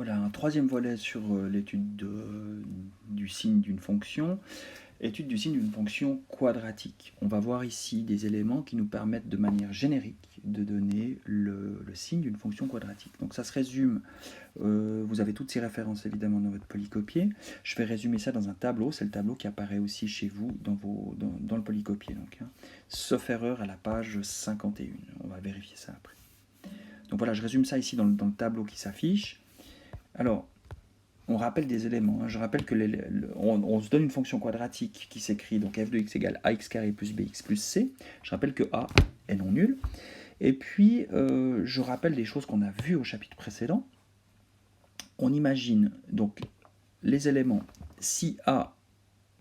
Voilà un troisième volet sur l'étude du signe d'une fonction. Étude du signe d'une fonction quadratique. On va voir ici des éléments qui nous permettent de manière générique de donner le signe d'une fonction quadratique. Donc ça se résume, vous avez toutes ces références évidemment dans votre polycopier. Je vais résumer ça dans un tableau, c'est le tableau qui apparaît aussi chez vous dans le polycopier. Donc, sauf erreur à la page 51, on va vérifier ça après. Donc voilà, je résume ça ici dans le tableau qui s'affiche. Alors, on rappelle des éléments. Je rappelle que on se donne une fonction quadratique qui s'écrit donc f de x égale ax carré plus bx plus c. Je rappelle que a est non nul. Et puis, je rappelle des choses qu'on a vues au chapitre précédent. On imagine donc les éléments. Si a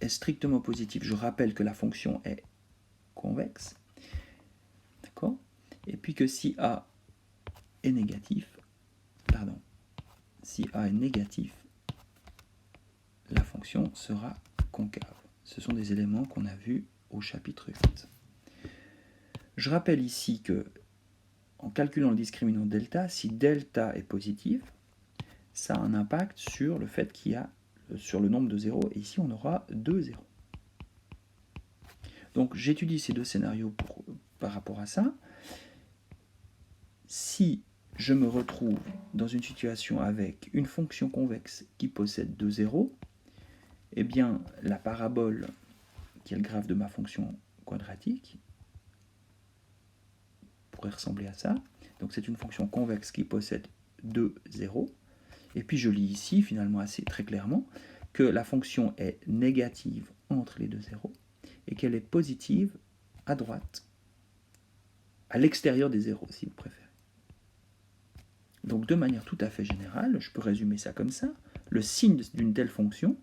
est strictement positif, je rappelle que la fonction est convexe. D'accord ? Et puis que si a est négatif, si a est négatif, la fonction sera concave. Ce sont des éléments qu'on a vus au chapitre 8. Je rappelle ici que, en calculant le discriminant delta, si delta est positif, ça a un impact sur le fait qu'il y a sur le nombre de zéros, et ici on aura 2 zéros. Donc j'étudie ces deux scénarios par rapport à ça. Si je me retrouve dans une situation avec une fonction convexe qui possède 2 zéros, eh bien la parabole qui est le graphe de ma fonction quadratique pourrait ressembler à ça. Donc c'est une fonction convexe qui possède 2 zéros. Et puis je lis ici finalement assez très clairement que la fonction est négative entre les deux zéros et qu'elle est positive à droite, à l'extérieur des zéros si vous préférez. Donc de manière tout à fait générale, je peux résumer ça comme ça. Le signe d'une telle fonction,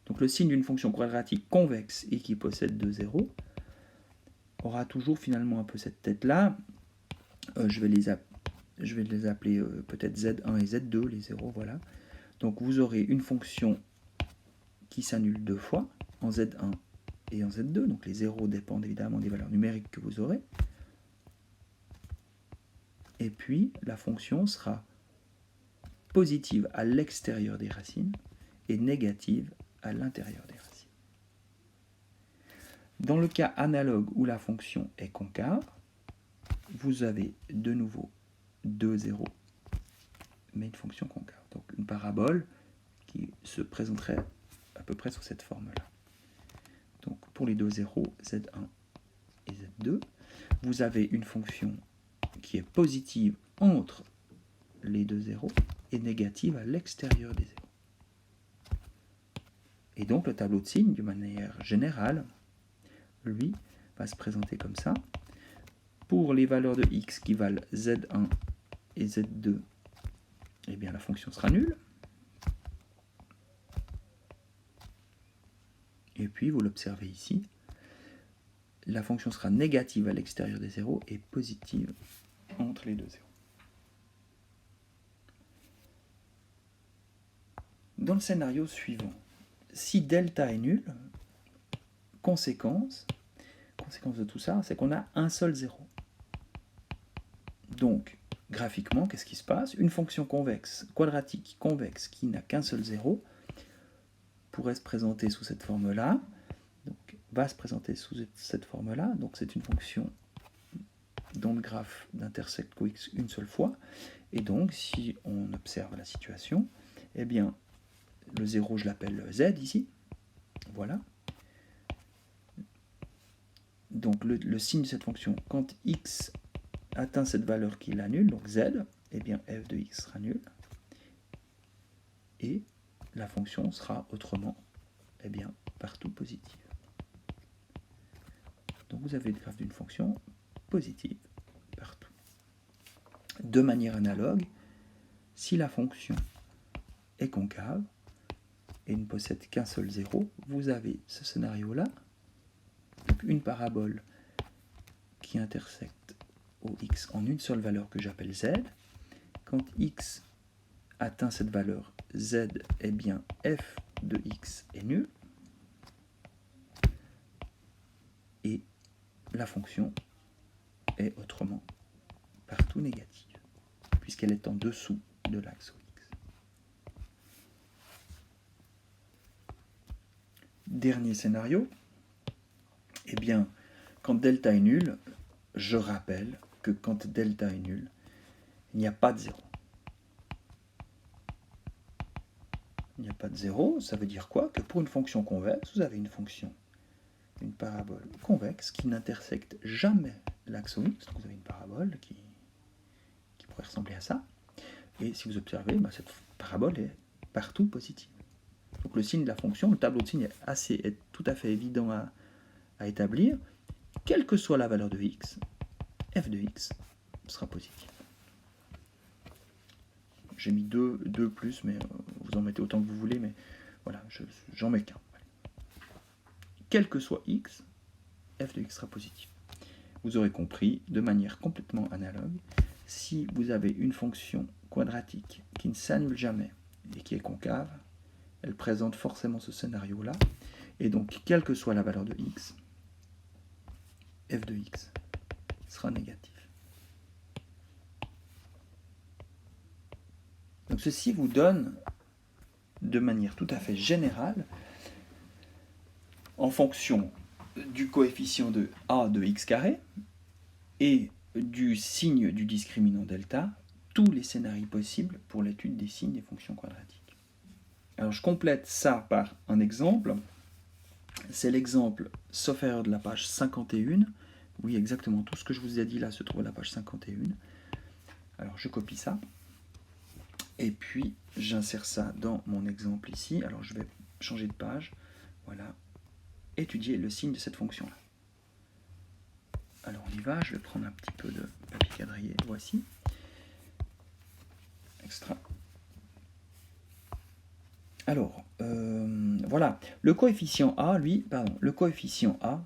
donc le signe d'une fonction quadratique convexe et qui possède 2 zéros, aura toujours finalement un peu cette tête-là. Je vais les appeler peut-être Z1 et Z2, les zéros, voilà. Donc vous aurez une fonction qui s'annule deux fois, en Z1 et en Z2, donc les zéros dépendent évidemment des valeurs numériques que vous aurez. Et puis la fonction sera positive à l'extérieur des racines et négative à l'intérieur des racines. Dans le cas analogue où la fonction est concave, vous avez de nouveau 2 zéros, mais une fonction concave. Donc une parabole qui se présenterait à peu près sous cette forme-là. Donc pour les deux zéros, Z1 et Z2, vous avez une fonction qui est positive entre les deux zéros et négative à l'extérieur des zéros. Et donc le tableau de signes, d'une manière générale, lui, va se présenter comme ça. Pour les valeurs de x qui valent Z1 et Z2, eh bien la fonction sera nulle. Et puis, vous l'observez ici, la fonction sera négative à l'extérieur des zéros et positive entre les deux zéros. Dans le scénario suivant, si delta est nul, conséquence de tout ça, c'est qu'on a un seul zéro. Donc, graphiquement, qu'est-ce qui se passe? Une fonction convexe, quadratique convexe, qui n'a qu'un seul zéro, pourrait se présenter sous cette forme-là, donc va se présenter sous cette forme-là, donc c'est une fonction dont le graphe d'intersecte cox une seule fois, et donc si on observe la situation, eh bien le 0 je l'appelle z ici, voilà. Donc le signe de cette fonction, quand x atteint cette valeur qui est la nulle, donc z, eh bien f de x sera nul, et la fonction sera autrement, eh bien, partout positive. Donc vous avez le graphe d'une fonction positive partout. De manière analogue, si la fonction est concave et ne possède qu'un seul zéro, vous avez ce scénario-là, donc une parabole qui intersecte au x en une seule valeur que j'appelle z. Quand x atteint cette valeur z, eh bien f de x est nul, et la fonction est autrement partout négative, puisqu'elle est en dessous de l'axe OX. dernier scénario, eh bien, quand delta est nul, je rappelle que quand delta est nul, il n'y a pas de 0. Il n'y a pas de 0, ça veut dire quoi? Que pour une fonction convexe, vous avez une parabole convexe qui n'intersecte jamais l'axe OX, donc vous avez une parabole qui pourrait ressembler à ça, et si vous observez, cette parabole est partout positive. Donc le signe de la fonction, le tableau de signe est tout à fait évident à établir, quelle que soit la valeur de x, f de x sera positif. J'ai mis deux plus, mais vous en mettez autant que vous voulez, mais voilà, j'en mets qu'un. Quel que soit x, f de x sera positif. Vous aurez compris, de manière complètement analogue, si vous avez une fonction quadratique qui ne s'annule jamais et qui est concave, elle présente forcément ce scénario-là, et donc, quelle que soit la valeur de x, f de x sera négatif. Donc ceci vous donne, de manière tout à fait générale, en fonction du coefficient de a de x carré et du signe du discriminant delta, tous les scénarios possibles pour l'étude des signes des fonctions quadratiques. Alors je complète ça par un exemple. C'est l'exemple sauf erreur de la page 51. Oui, exactement, tout ce que je vous ai dit là se trouve à la page 51. Alors je copie ça. Et puis, j'insère ça dans mon exemple ici. Alors, je vais changer de page. Voilà. Étudier le signe de cette fonction-là. Alors, on y va. Je vais prendre un petit peu de papier quadrillé. Voici. Extra. Alors, voilà. Le coefficient A, le coefficient A,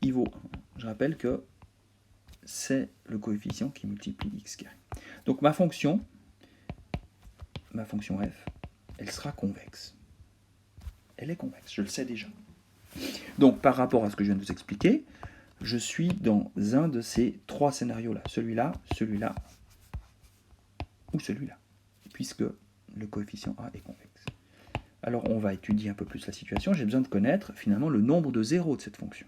il vaut 1. Je rappelle que c'est le coefficient qui multiplie x carré. Donc ma fonction f, elle sera convexe. Elle est convexe, je le sais déjà. Donc par rapport à ce que je viens de vous expliquer, je suis dans un de ces trois scénarios-là. Celui-là, celui-là ou celui-là, puisque le coefficient A est convexe. Alors on va étudier un peu plus la situation. J'ai besoin de connaître finalement le nombre de zéros de cette fonction.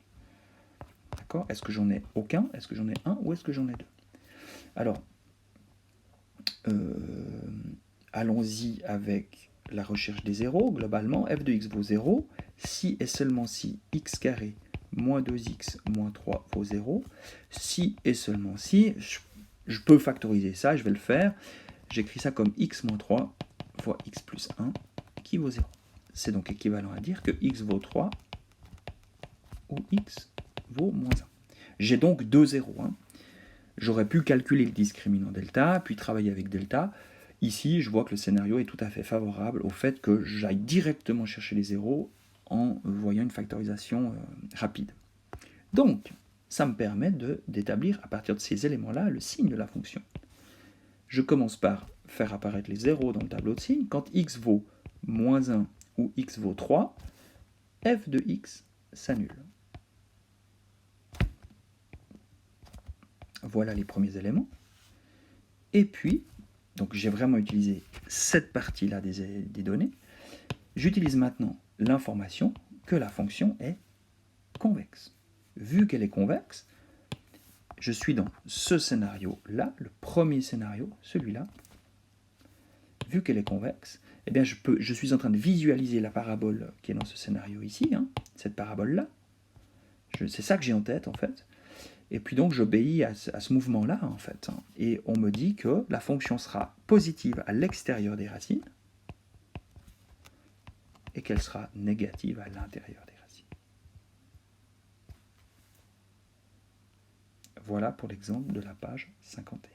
D'accord? Est-ce que j'en ai aucun? Est-ce que j'en ai un? Ou est-ce que j'en ai deux? Alors, allons-y avec la recherche des zéros. Globalement, f de x vaut 0 si et seulement si x carré moins 2x moins 3 vaut 0. Si et seulement si, je peux factoriser ça, je vais le faire. J'écris ça comme x moins 3 fois x plus 1 qui vaut 0. C'est donc équivalent à dire que x vaut 3 ou x vaut moins 1. J'ai donc deux zéros. J'aurais pu calculer le discriminant delta, puis travailler avec delta. Ici, je vois que le scénario est tout à fait favorable au fait que j'aille directement chercher les zéros en voyant une factorisation rapide. Donc, ça me permet d'établir à partir de ces éléments-là le signe de la fonction. Je commence par faire apparaître les zéros dans le tableau de signes. Quand x vaut moins 1 ou x vaut 3, f de x s'annule. Voilà les premiers éléments. Et puis, donc j'ai vraiment utilisé cette partie-là des données. J'utilise maintenant l'information que la fonction est convexe. Vu qu'elle est convexe, je suis dans ce scénario-là, le premier scénario, celui-là. Vu qu'elle est convexe, eh bien je suis en train de visualiser la parabole qui est dans ce scénario ici, cette parabole-là. C'est ça que j'ai en tête, en fait. Et puis donc j'obéis à ce mouvement-là, en fait. Et on me dit que la fonction sera positive à l'extérieur des racines et qu'elle sera négative à l'intérieur des racines. Voilà pour l'exemple de la page 51.